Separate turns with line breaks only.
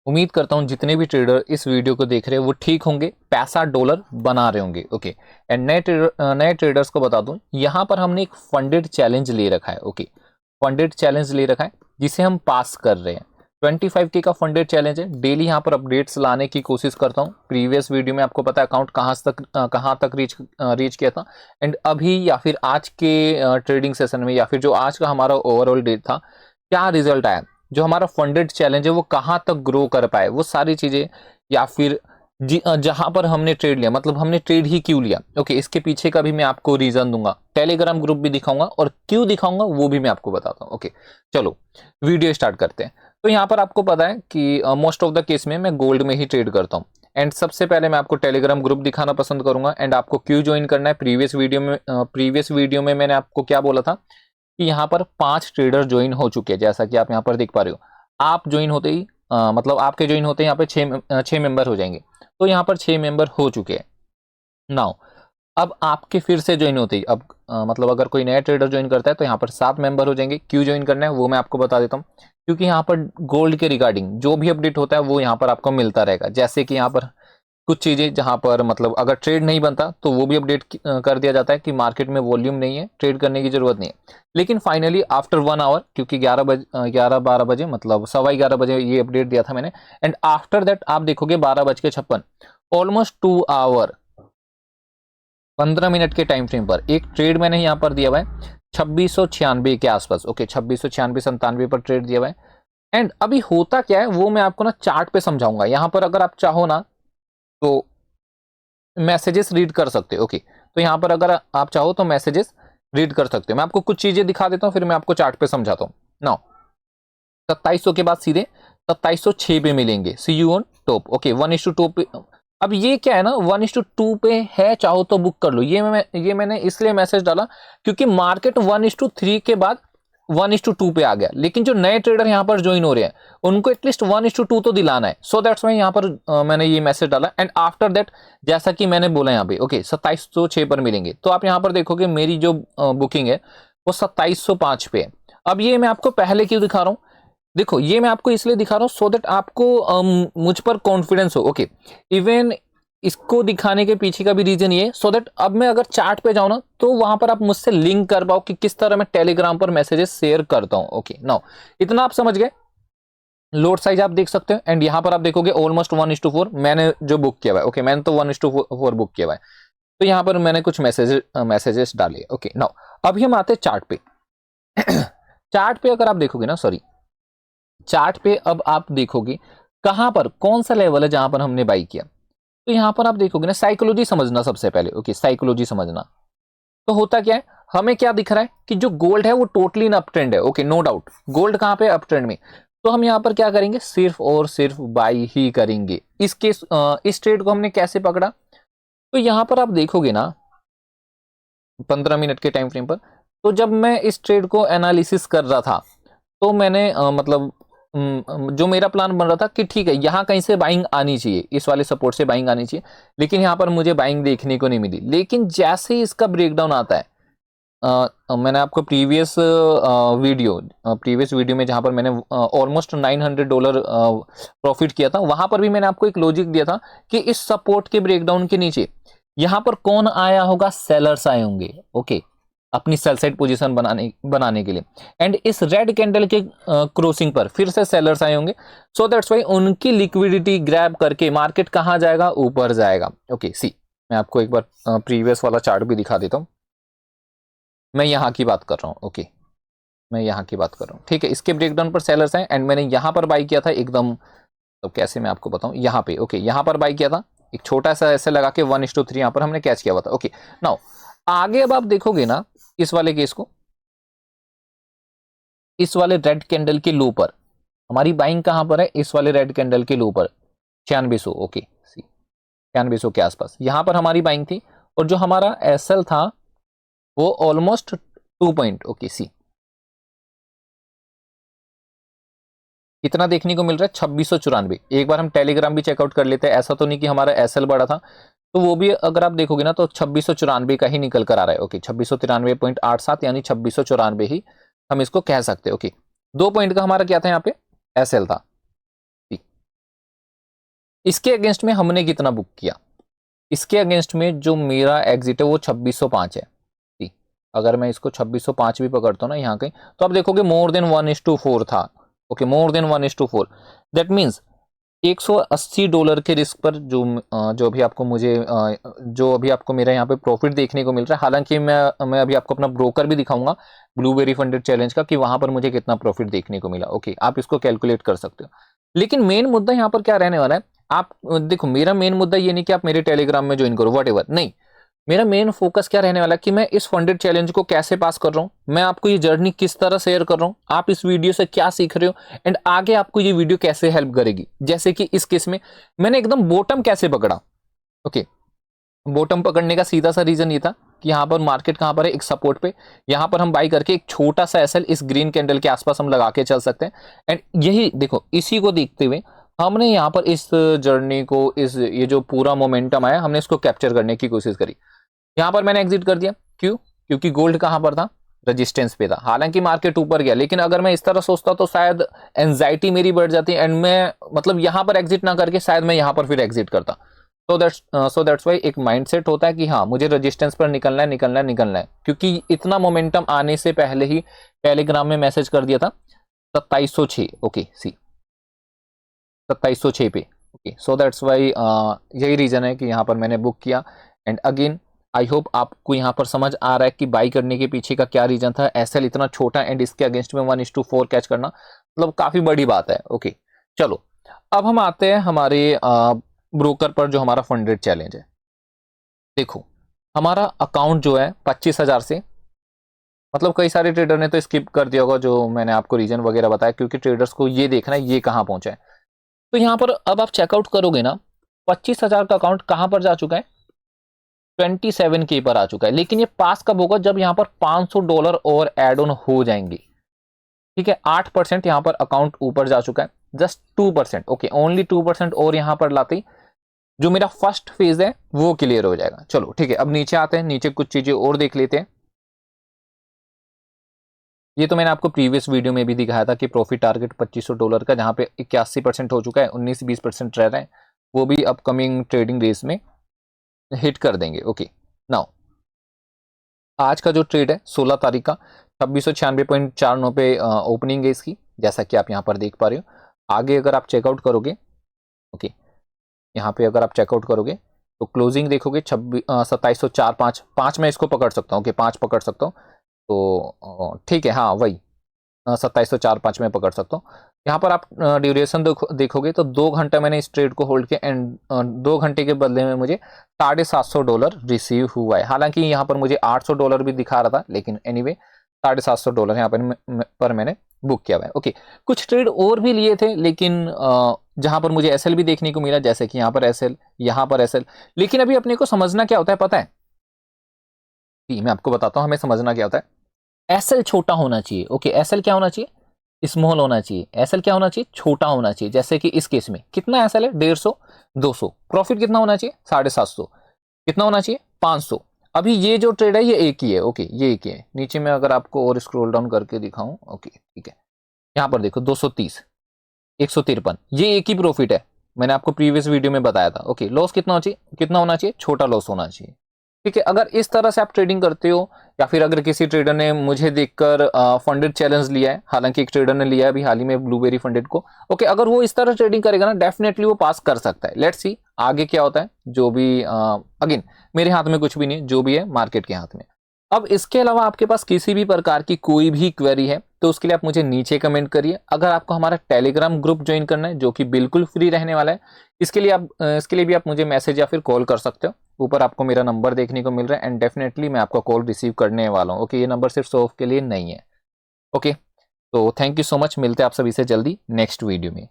उम्मीद करता हूँ जितने भी ट्रेडर इस वीडियो को देख रहे हैं वो ठीक होंगे, पैसा डॉलर बना रहे होंगे। ओके, एंड नए ट्रेडर्स को बता दूं, यहाँ पर हमने एक फंडेड चैलेंज ले रखा है। ओके, फंडेड चैलेंज ले रखा है जिसे हम पास कर रहे हैं। 25K का फंडेड चैलेंज है। डेली यहाँ पर अपडेट्स लाने की कोशिश करता हूँ। प्रीवियस वीडियो में आपको पता है अकाउंट कहाँ तक रीच किया था, एंड अभी या फिर आज के ट्रेडिंग सेशन में या फिर जो आज का हमारा ओवरऑल डेट था, क्या रिजल्ट आया, जो हमारा फंडेड चैलेंज है वो कहाँ तक ग्रो कर पाए, वो सारी चीजें, या फिर जहां पर हमने ट्रेड लिया, मतलब हमने ट्रेड ही क्यों लिया। ओके, इसके पीछे का भी मैं आपको रीजन दूंगा, टेलीग्राम ग्रुप भी दिखाऊंगा और क्यों दिखाऊंगा वो भी मैं आपको बताता हूँ। ओके, चलो वीडियो स्टार्ट करते हैं। तो यहाँ पर आपको पता है कि मोस्ट ऑफ द केस में मैं गोल्ड में ही ट्रेड करता हूँ। एंड सबसे पहले मैं आपको टेलीग्राम ग्रुप दिखाना पसंद करूंगा, एंड आपको क्यों ज्वाइन करना है। प्रीवियस वीडियो में मैंने आपको क्या बोला था कि यहाँ पर 5 ट्रेडर ज्वाइन हो चुके हैं, जैसा कि आप यहाँ पर देख पा रहे हो। आप ज्वाइन होते ही मतलब आपके ज्वाइन होते ही यहाँ पे 6 मेंबर हो जाएंगे। तो यहाँ पर 6 मेंबर हो चुके हैं। नाउ अब आपके फिर से ज्वाइन होते ही अब मतलब अगर कोई नया ट्रेडर ज्वाइन करता है तो यहाँ पर 7 मेंबर हो जाएंगे। क्यों ज्वाइन करना है वो मैं आपको बता देता हूँ, क्योंकि यहाँ पर गोल्ड के रिगार्डिंग जो भी अपडेट होता है वो यहाँ पर आपको मिलता रहेगा। जैसे कि यहाँ पर कुछ चीजें जहां पर मतलब अगर ट्रेड नहीं बनता तो वो भी अपडेट कर दिया जाता है कि मार्केट में वॉल्यूम नहीं है, ट्रेड करने की जरूरत नहीं है। लेकिन फाइनली आफ्टर 1 आवर, क्योंकि 11-12 बजे मतलब 11:15 बजे ये अपडेट दिया था मैंने, एंड आफ्टर दैट आप देखोगे 12:56, ऑलमोस्ट 2 आवर 15 मिनट के टाइम फ्रेम पर एक ट्रेड मैंने यहाँ पर दिया हुआ है 2696 के आसपास। ओके, 2696-97 पर ट्रेड दिया हुआ है। एंड अभी होता क्या है वो मैं आपको ना चार्ट पे समझाऊंगा। यहाँ पर अगर आप चाहो ना तो मैसेजेस रीड कर सकते हो। ओके, तो यहाँ पर अगर आप चाहो तो मैसेजेस रीड कर सकते हो। मैं आपको कुछ चीजें दिखा देता हूँ, फिर मैं आपको चार्ट पे समझाता हूँ। नाउ 2700 के बाद सीधे 2706 पे मिलेंगे। सी यू ऑन टॉप। ओके, 1:2 पे। अब ये क्या है ना, 1:2 पे है, चाहो तो बुक कर लो। ये मैंने इसलिए मैसेज डाला क्योंकि मार्केट 1:3 के बाद 1:2 पे आ गया। लेकिन जो नए ट्रेडर यहाँ पर ज्वाइन हो रहे हैं उनको एटलीस्ट 1:2 तो दिलाना है। सो दैट्स वाई यहाँ पर मैंने ये मैसेज डाला। एंड आफ्टर दैट जैसा कि मैंने बोला यहाँ पे, ओके 2706 पर मिलेंगे। तो आप यहाँ पर देखोगे मेरी जो बुकिंग है वो 2705 पे है। अब ये मैं आपको पहले क्यों दिखा रहा हूँ, देखो ये मैं आपको इसलिए दिखा रहा हूँ सो दैट आपको मुझ पर कॉन्फिडेंस हो। ओके, इवन इसको दिखाने के पीछे का भी रीजन ये सो दैट अब मैं अगर चार्ट पे जाऊं ना तो वहां पर आप मुझसे लिंक कर पाओ कि किस तरह मैं टेलीग्राम पर मैसेजेस शेयर करता हूं। ओके, नाउ इतना आप समझ गए। लोड साइज आप देख सकते हो, एंड यहां पर आप देखोगे ऑलमोस्ट 1:4 मैंने जो बुक किया हुआ है। ओके, मैंने तो 1:4 बुक किया हुआ है। तो यहां पर मैंने कुछ मैसेजेस डाले। ओके, नाउ अभी हम आते हैं चार्ट पे। चार्ट पे अगर आप देखोगे ना, सॉरी, चार्ट पे अब आप देखोगे कहां पर कौन सा लेवल है जहां पर हमने बाई किया। तो यहां पर आप देखोगे ना, साइकोलॉजी समझना सबसे पहले। ओके, साइकोलॉजी समझना। तो होता क्या है, हमें क्या दिख रहा है कि जो गोल्ड है वो टोटली इन अप ट्रेंड है। ओके, नो डाउट गोल्ड कहां पे, अप ट्रेंड में। तो हम यहां पर क्या करेंगे, सिर्फ और सिर्फ बाई ही करेंगे। इस ट्रेड को हमने कैसे पकड़ा, तो यहां पर आप देखोगे ना 15 मिनट के टाइम फ्रेम पर, तो जब मैं इस ट्रेड को एनालिसिस कर रहा था तो मैंने मतलब जो मेरा प्लान बन रहा था कि ठीक है यहाँ कहीं से बाइंग आनी चाहिए, इस वाले सपोर्ट से बाइंग आनी चाहिए, लेकिन यहाँ पर मुझे बाइंग देखने को नहीं मिली। लेकिन जैसे ही इसका ब्रेकडाउन आता है, मैंने आपको प्रीवियस वीडियो में जहां पर मैंने ऑलमोस्ट $900 प्रॉफिट किया था, वहां पर भी मैंने आपको एक लॉजिक दिया था कि इस सपोर्ट के ब्रेकडाउन के नीचे यहां पर कौन आया होगा, सेलर्स आए होंगे। ओके, अपनी सेल साइड पोजीशन बनाने के लिए। एंड इस रेड कैंडल के क्रॉसिंग पर फिर से सेलर्स आए होंगे। सो दैट्स वाई उनकी लिक्विडिटी ग्रैब करके मार्केट कहां जाएगा, ऊपर जाएगा। ओके, सी मैं आपको एक बार प्रीवियस वाला चार्ट भी दिखा देता हूं। मैं यहाँ की बात कर रहा हूँ। ओके, मैं यहाँ की बात कर रहा हूँ। ठीक है, इसके ब्रेकडाउन पर सेलर्स हैं, एंड मैंने यहाँ पर बाई किया था एकदम, तो कैसे मैं आपको बताऊं, यहाँ पे। ओके, यहाँ पर बाई किया था एक छोटा सा ऐसे लगा के 1:3 यहाँ पर हमने कैच किया हुआ था। ओके, नाउ आगे अब आप देखोगे ना इस वाले केस को, इस वाले रेड कैंडल के लो पर हमारी बाइंग कहां पर है, इस वाले रेड कैंडल के लो पर 9600। ओके, 9600 के आसपास यहां पर हमारी बाइंग थी, और जो हमारा एसएल था वो ऑलमोस्ट 2 पॉइंट। ओके, सी कितना देखने को मिल रहा है, 2694। एक बार हम टेलीग्राम भी चेकआउट कर लेते हैं, ऐसा तो नहीं कि हमारा एसएल बड़ा था, तो वो भी अगर आप देखोगे ना तो 2694 का ही निकल कर आ रहा है। ओके, 2693.87 यानी 2694 ही हम इसको कह सकते हैं। ओके, 2 पॉइंट का हमारा क्या था यहाँ पे, एसएल था। इसके अगेंस्ट में हमने कितना बुक किया, इसके अगेंस्ट में जो मेरा एग्जिट है वो 2605 है। अगर मैं इसको 2605 भी पकड़ता हूँ ना यहाँ कहीं, तो आप देखोगे मोर देन 1:4 था। Okay, more than 1:4, that means $180 के रिस्क पर जो अभी आपको मुझे जो अभी आपको मेरा यहाँ पे प्रॉफिट देखने को मिल रहा है। हालांकि मैं अभी आपको अपना ब्रोकर भी दिखाऊंगा ब्लूबेरी फंडेड चैलेंज का, कि वहां पर मुझे कितना प्रॉफिट देखने को मिला। ओके, आप इसको कैलकुलेट कर सकते हो। लेकिन मेन मुद्दा यहाँ पर क्या रहने वाला है, आप देखो, मेरा मेन मुद्दा ये नहीं कि आप मेरे टेलीग्राम में ज्वाइन करो वट नहीं, मेरा मेन फोकस क्या रहने वाला है कि मैं इस फंडेड चैलेंज को कैसे पास कर रहा हूं, मैं आपको ये जर्नी किस तरह शेयर कर रहा हूं, आप इस वीडियो से क्या सीख रहे हो, एंड आगे आपको ये वीडियो कैसे हेल्प करेगी। जैसे कि इस केस में मैंने एकदम बॉटम कैसे पकड़ा। ओके, बॉटम पकड़ने का सीधा सा रीजन ये था कि यहाँ पर मार्केट कहाँ पर है, एक सपोर्ट पे, यहाँ पर हम बाई करके एक छोटा सा एसएल इस ग्रीन कैंडल के आसपास हम लगा के चल सकते हैं। एंड यही देखो, इसी को देखते हुए हमने यहाँ पर इस जर्नी को, ये जो पूरा मोमेंटम आया, हमने इसको कैप्चर करने की कोशिश करी। यहां पर मैंने एग्जिट कर दिया, क्यों? क्योंकि गोल्ड कहां पर था, रेजिस्टेंस पे था। हालांकि मार्केट ऊपर गया, लेकिन अगर मैं इस तरह सोचता तो शायद एंजाइटी मेरी बढ़ जाती एंड मैं मतलब यहां पर एग्जिट ना करके शायद मैं यहां पर फिर एग्जिट करता। सो दैट्स वाई एक माइंडसेट होता है कि हाँ, मुझे रेजिस्टेंस पर निकलना है, निकलना है, निकलना है, क्योंकि इतना मोमेंटम आने से पहले ही टेलीग्राम में मैसेज कर दिया था 2706। ओके, सी 2706 पे। ओके, सो दैट्स वाई यही रीजन है कि यहाँ पर मैंने बुक किया। एंड अगेन आई होप आपको यहाँ पर समझ आ रहा है कि बाई करने के पीछे का क्या रीजन था। एसएल इतना छोटा एंड इसके अगेंस्ट में 1:4 कैच करना मतलब काफी बड़ी बात है। ओके, चलो अब हम आते हैं हमारे ब्रोकर पर, जो हमारा फंडेड चैलेंज है। देखो, हमारा अकाउंट जो है 25,000 से, मतलब कई सारे ट्रेडर ने तो स्किप कर दिया होगा जो मैंने आपको रीजन वगैरह बताया, क्योंकि ट्रेडर्स को ये देखना है ये कहाँ पहुंचा है। तो यहाँ पर अब आप चेकआउट करोगे ना, 25,000 का अकाउंट कहां पर जा चुका है, 27K पर आ चुका है। लेकिन ये पास कब होगा, जब यहाँ पर $500 और एड ऑन हो जाएंगे। ठीक है, 8% यहाँ पर अकाउंट ऊपर जा चुका है, जस्ट 2%। ओके, ओनली 2% और यहाँ पर लाते ही जो मेरा फर्स्ट फेज है वो क्लियर हो जाएगा। चलो ठीक है, अब नीचे आते हैं, नीचे कुछ चीजें और देख लेते हैं। ये तो मैंने आपको प्रीवियस वीडियो में भी दिखाया था कि प्रॉफिट टारगेट $2500 का, जहां पे 81% हो चुका है, 19-20% रह रहे हैं, वो भी अपकमिंग ट्रेडिंग डेज में हिट कर देंगे। ओके, नाउ आज का जो ट्रेड है 16 तारीख का 2696.49 पे ओपनिंग है इसकी, जैसा कि आप यहाँ पर देख पा रहे हो। आगे अगर आप चेकआउट करोगे, ओके, यहाँ पे अगर आप चेकआउट करोगे तो क्लोजिंग देखोगे 2704.5 5 मैं इसको पकड़ सकता हूँ। ओके, 5 पकड़ सकता हूँ, तो ठीक है, हाँ वही 2704.5 में पकड़ सकता हूँ। यहाँ पर आप ड्यूरेशन देखोगे तो 2 घंटा मैंने इस ट्रेड को होल्ड किया एंड 2 घंटे के बदले में मुझे $750 रिसीव हुआ है। हालांकि यहाँ पर मुझे $800 भी दिखा रहा था, लेकिन एनीवे $750 यहाँ पर मैंने बुक किया हुआ है। ओके, कुछ ट्रेड और भी लिए थे, लेकिन जहां पर मुझे एसएल भी देखने को मिला, जैसे कि यहाँ पर एसएल, यहाँ पर एसएल। लेकिन अभी अपने को समझना क्या होता है पता है, मैं आपको बताता हूँ हमें समझना क्या होता है। एसएल छोटा होना चाहिए। ओके, एसएल क्या होना चाहिए, स्मॉल होना चाहिए। एसएल क्या होना चाहिए, छोटा होना चाहिए। जैसे कि इस केस में कितना एसएल है, 150, 200। प्रॉफिट कितना होना चाहिए, 750। कितना होना चाहिए, 500। अभी ये जो ट्रेड है ये एक ही है। ओके, ये एक ही है। नीचे में अगर आपको और स्क्रॉल डाउन करके दिखाऊं, ओके ठीक है, यहाँ पर देखो 230, 153, ये एक ही प्रॉफिट है। मैंने आपको प्रीवियस वीडियो में बताया था। ओके, लॉस कितना होना चाहिए, छोटा लॉस होना चाहिए। ठीक है, अगर इस तरह से आप ट्रेडिंग करते हो, या फिर अगर किसी ट्रेडर ने मुझे देखकर फंडेड चैलेंज लिया है, हालांकि एक ट्रेडर ने लिया है अभी हाल ही में ब्लूबेरी फंडेड को, ओके, अगर वो इस तरह ट्रेडिंग करेगा ना, डेफिनेटली वो पास कर सकता है। लेट्स सी आगे क्या होता है। जो भी अगेन मेरे हाथ में कुछ भी नहीं, जो भी है मार्केट के हाथ में। अब इसके अलावा आपके पास किसी भी प्रकार की कोई भी क्वेरी है तो उसके लिए आप मुझे नीचे कमेंट करिए। अगर आपको हमारा टेलीग्राम ग्रुप ज्वाइन करना है, जो कि बिल्कुल फ्री रहने वाला है, इसके लिए भी आप मुझे मैसेज या फिर कॉल कर सकते हो। ऊपर आपको मेरा नंबर देखने को मिल रहा है एंड डेफिनेटली मैं आपका कॉल रिसीव करने वाला हूँ। ओके, ये नंबर सिर्फ शो ऑफ के लिए नहीं है। ओके, तो थैंक यू सो मच, मिलते हैं आप सभी से जल्दी नेक्स्ट वीडियो में।